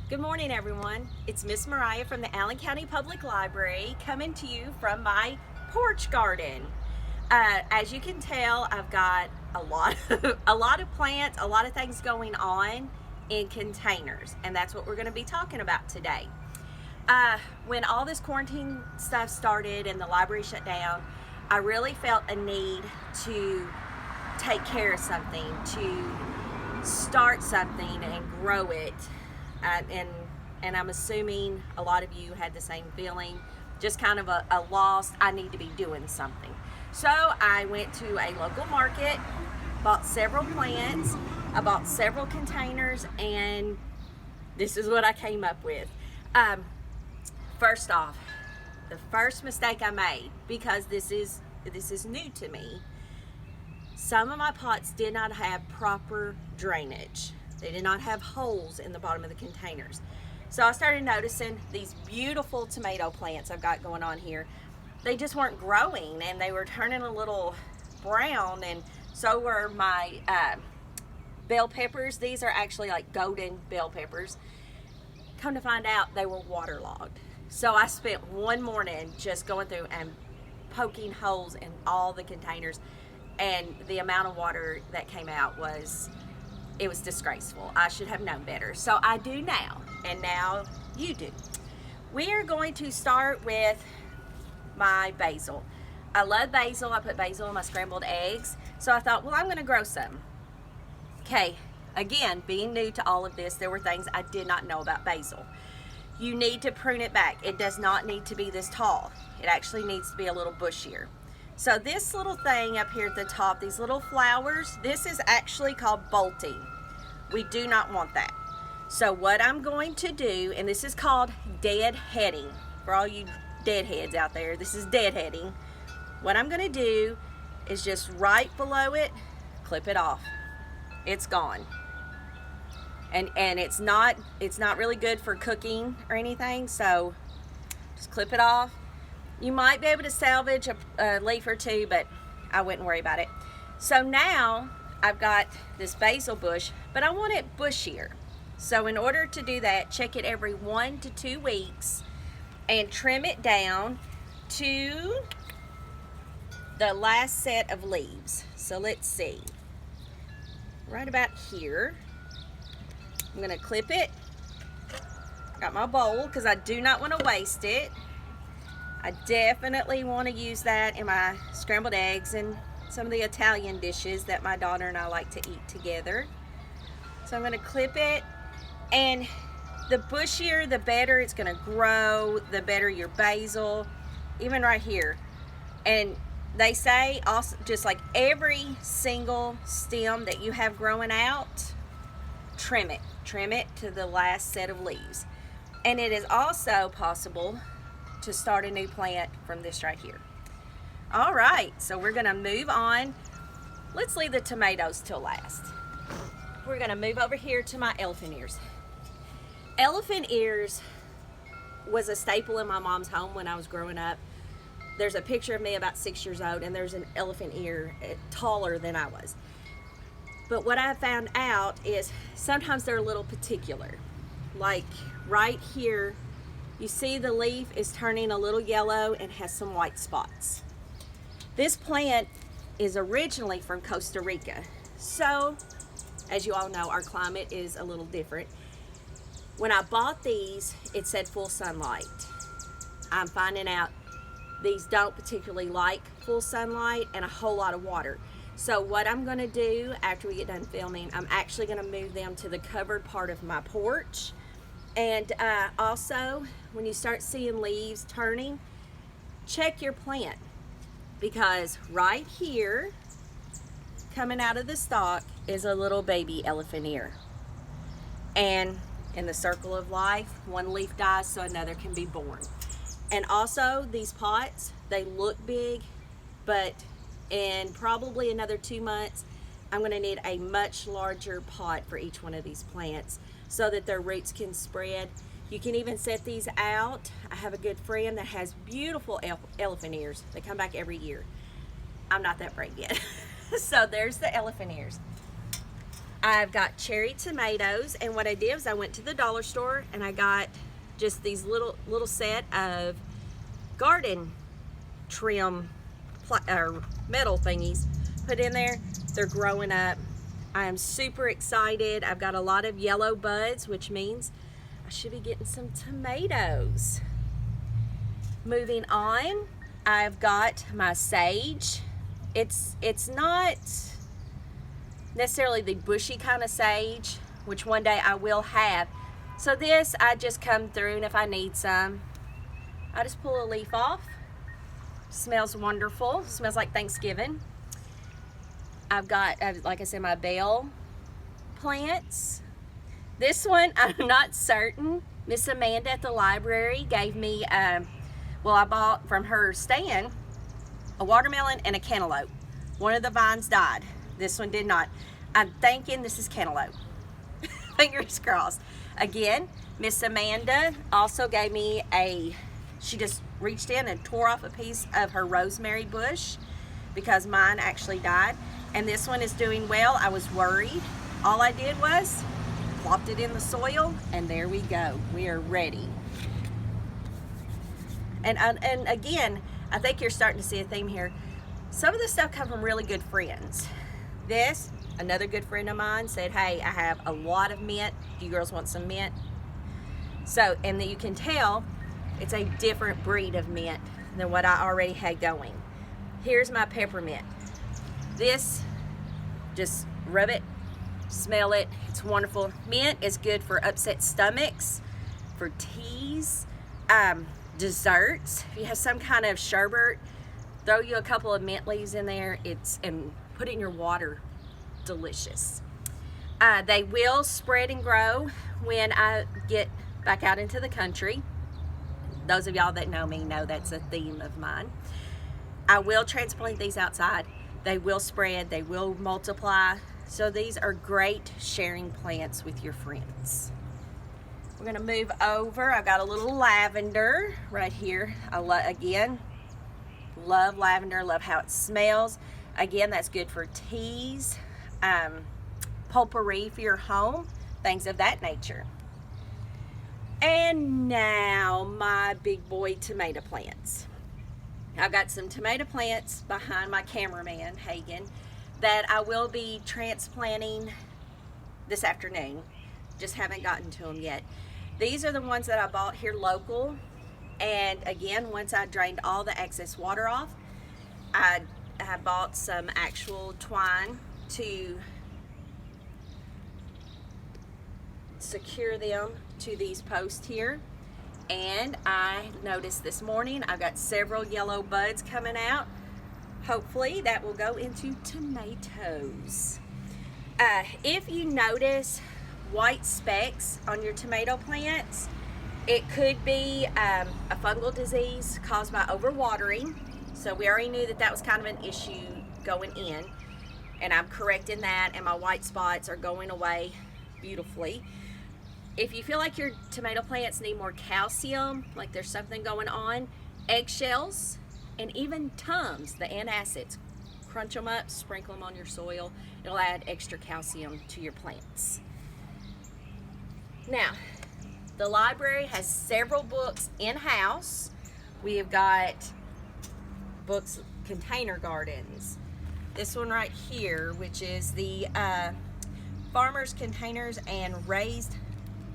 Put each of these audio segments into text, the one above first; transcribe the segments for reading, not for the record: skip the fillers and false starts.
Good morning, everyone. It's Miss Mariah from the Allen County Public Library coming to you from my porch garden. As you can tell, I've got a lot of plants, a lot of things going on in containers, and that's what we're going to be talking about today. When all this quarantine stuff started and the library shut down, I really felt a need to take care of something, to start something and grow it. And I'm assuming a lot of you had the same feeling, just kind of a lost, I need to be doing something. So I went to a local market, bought several plants, I bought several containers, and this is what I came up with. First off, the first mistake I made, because this is new to me, some of my pots did not have proper drainage. They did not have holes in the bottom of the containers. So I started noticing these beautiful tomato plants I've got going on here. They just weren't growing, and they were turning a little brown, and so were my bell peppers. These are actually like golden bell peppers. Come to find out, they were waterlogged. So I spent one morning just going through and poking holes in all the containers, and the amount of water that came out was disgraceful. I should have known better. So I do now, and now you do. We are going to start with my basil. I love basil. I put basil in my scrambled eggs. So I thought, well, I'm going to grow some. Okay, again, being new to all of this, there were things I did not know about basil. You need to prune it back. It does not need to be this tall. It actually needs to be a little bushier. So this little thing up here at the top, these little flowers, this is actually called bolting. We do not want that. So what I'm going to do, and this is called deadheading. For all you deadheads out there, this is deadheading. What I'm going to do is just right below it, clip it off. It's gone. And it's not really good for cooking or anything, so just clip it off. You might be able to salvage a leaf or two, but I wouldn't worry about it. So now I've got this basil bush, but I want it bushier. So in order to do that, check it every 1 to 2 weeks and trim it down to the last set of leaves. So let's see. Right about here. I'm going to clip it. Got my bowl because I do not want to waste it. I definitely want to use that in my scrambled eggs and some of the Italian dishes that my daughter and I like to eat together. So I'm going to clip it, and the bushier the better it's going to grow, the better your basil, even right here. And they say also, just like every single stem that you have growing out, trim it to the last set of leaves. And it is also possible to start a new plant from this right here. All right, so we're gonna move on. Let's leave the tomatoes till last. We're gonna move over here to my elephant ears. Elephant ears was a staple in my mom's home when I was growing up. There's a picture of me about 6 years old, and there's an elephant ear taller than I was. But what I found out is sometimes they're a little particular. Like right here, you see the leaf is turning a little yellow and has some white spots. This plant is originally from Costa Rica. So, as you all know, our climate is a little different. When I bought these, it said full sunlight. I'm finding out these don't particularly like full sunlight and a whole lot of water. So what I'm gonna do after we get done filming, I'm actually gonna move them to the covered part of my porch. And also, when you start seeing leaves turning, check your plant, because right here, coming out of the stalk, is a little baby elephant ear. And in the circle of life, one leaf dies so another can be born. And also, these pots, they look big, but in probably another 2 months, I'm going to need a much larger pot for each one of these plants so that their roots can spread. You can even set these out. I have a good friend that has beautiful elephant ears. They come back every year. I'm not that brave yet. So there's the elephant ears. I've got cherry tomatoes, and what I did was I went to the dollar store and I got just these little set of garden trim or metal thingies put in there. They're growing up. I am super excited. I've got a lot of yellow buds, which means I should be getting some tomatoes. Moving on, I've got my sage. It's not necessarily the bushy kind of sage, which one day I will have. So this, I just come through, and if I need some, I just pull a leaf off. Smells wonderful. Smells like Thanksgiving. I've got, like I said, my bell plants. This one, I'm not certain. Miss Amanda at the library gave me, well, I bought from her stand a watermelon and a cantaloupe. One of the vines died. This one did not. I'm thinking this is cantaloupe. Fingers crossed. Again, Miss Amanda also gave me she just reached in and tore off a piece of her rosemary bush because mine actually died. And this one is doing well. I was worried. All I did was plopped it in the soil, and there we go. We are ready. And again, I think you're starting to see a theme here. Some of this stuff come from really good friends. This, another good friend of mine said, hey, I have a lot of mint. Do you girls want some mint? So, and that you can tell it's a different breed of mint than what I already had going. Here's my peppermint. This, just rub it, smell it, it's wonderful. Mint is good for upset stomachs, for teas, desserts. If you have some kind of sherbet, throw you a couple of mint leaves in there, and put it in your water. Delicious. They will spread and grow when I get back out into the country. Those of y'all that know me know that's a theme of mine. I will transplant these outside. They will spread, they will multiply. So these are great sharing plants with your friends. We're gonna move over. I've got a little lavender right here. Again, love lavender, love how it smells. Again, that's good for teas, potpourri for your home, things of that nature. And now my big boy tomato plants. I've got some tomato plants behind my cameraman, Hagen, that I will be transplanting this afternoon. Just haven't gotten to them yet. These are the ones that I bought here local. And again, once I drained all the excess water off, I bought some actual twine to secure them to these posts here. And I noticed this morning I've got several yellow buds coming out. Hopefully that will go into tomatoes. If you notice white specks on your tomato plants, it could be a fungal disease caused by overwatering. So we already knew that that was kind of an issue going in, and I'm correcting that, and my white spots are going away beautifully. If you feel like your tomato plants need more calcium, like there's something going on, eggshells and even Tums, the antacids, crunch them up, sprinkle them on your soil. It'll add extra calcium to your plants. Now, the library has several books in-house. We have got books, container gardens. This one right here, which is the farmers containers and raised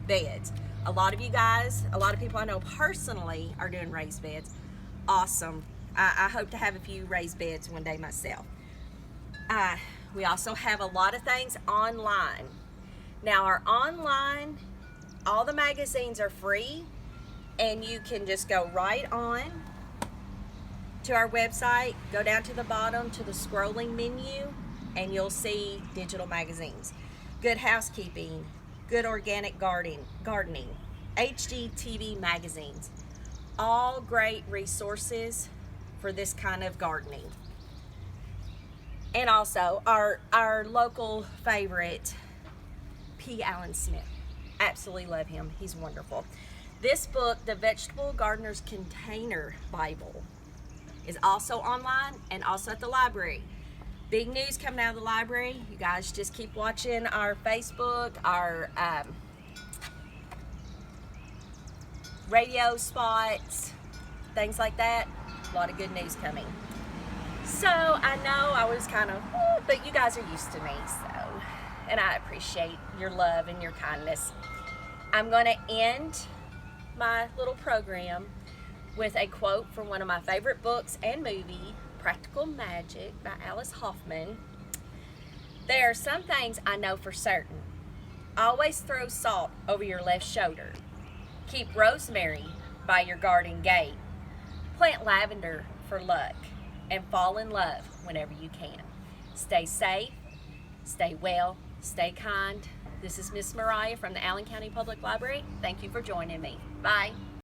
beds. A lot of you guys, a lot of people I know personally are doing raised beds. Awesome. I hope to have a few raised beds one day myself. We also have a lot of things online. Now our online, all the magazines are free, and you can just go right on to our website, go down to the bottom to the scrolling menu, and you'll see digital magazines. Good Housekeeping, Good Organic Gardening, HGTV magazines, all great resources for this kind of gardening. And also our local favorite, P. Allen Smith. Absolutely love him. He's wonderful. This book, The Vegetable Gardener's Container Bible, is also online and also at the library. big news coming out of the library. You guys just keep watching our Facebook, our radio spots, things like that. A lot of good news coming. So I know I was kind of, but you guys are used to me, so, and I appreciate your love and your kindness. I'm going to end my little program with a quote from one of my favorite books and movie, Practical Magic by Alice Hoffman. There are some things I know for certain. Always throw salt over your left shoulder. Keep rosemary by your garden gate. Plant lavender for luck. And fall in love whenever you can. Stay safe, stay well, stay kind. This is Miss Mariah from the Allen County Public Library. Thank you for joining me. Bye.